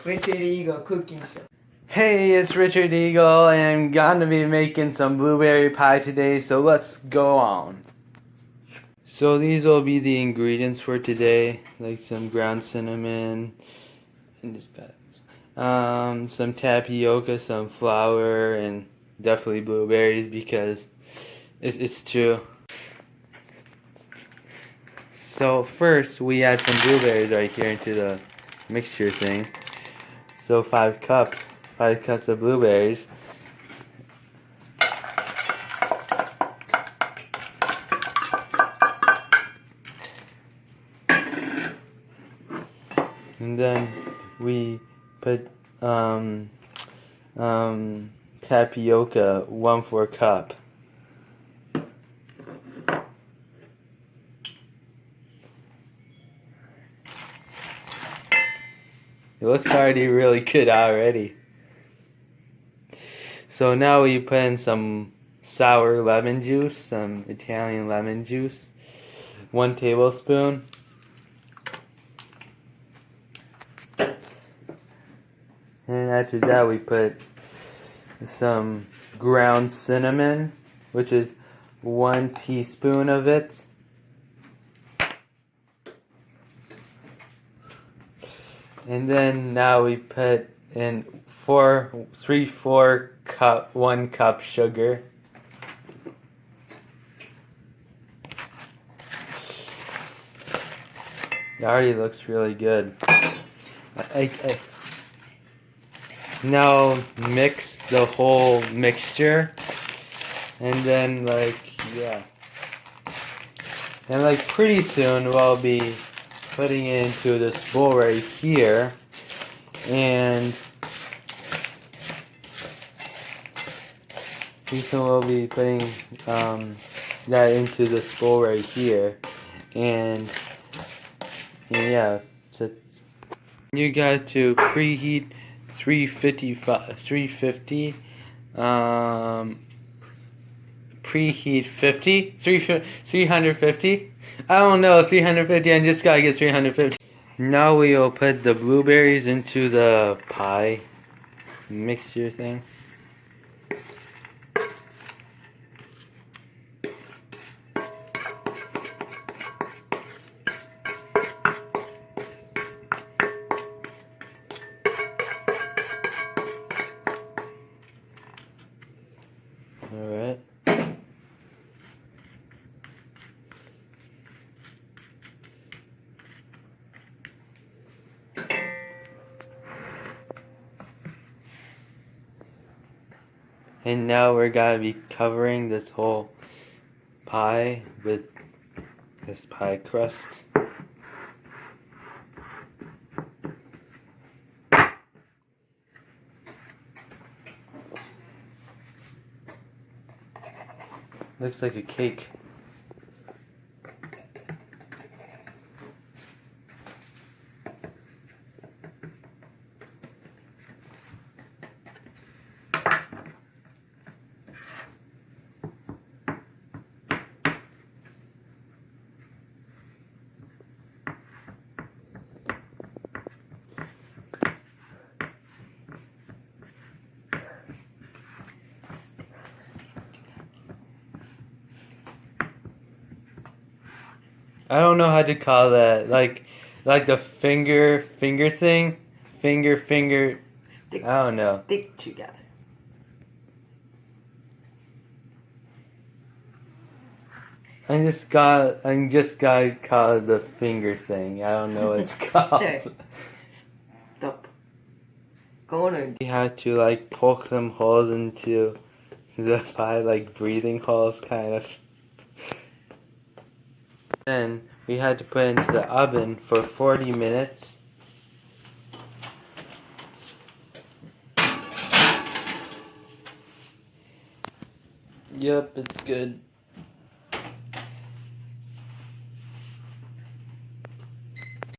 Richard Eagle cooking show. Hey, it's Richard Eagle, and I'm gonna be making some blueberry pie today, so let's go on. So these will be the ingredients for today, like some ground cinnamon, and just got some tapioca, some flour, and definitely blueberries because it's true. So first we add some blueberries right here into the mixture thing. So 5 cups of blueberries. And then we put tapioca, 1/4 cup. It looks already really good already. So now we put in some sour lemon juice, some Italian lemon juice, 1 tablespoon. And after that we put some ground cinnamon, which is 1 teaspoon of it. And then now we put in 1 cup sugar. It already looks really good. Now mix the whole mixture, and then and pretty soon we'll be putting it into this bowl right here, and pretty soon we'll be putting that into this bowl right here, and yeah, so you got to preheat 350, preheat 350. I don't know, 350. I just gotta get 350. Now we will put the blueberries into the pie mixture thing. Alright. And now we're gonna be covering this whole pie with this pie crust. Looks like a cake. I don't know how to call that. Like the finger thing? Finger. Stick, I don't know. Stick together. I just got call it the finger thing. I don't know what it's called. Stop. Go on. We had to poke some holes into the pie, like breathing holes kind of. Then we had to put it into the oven for 40 minutes. Yep, it's good.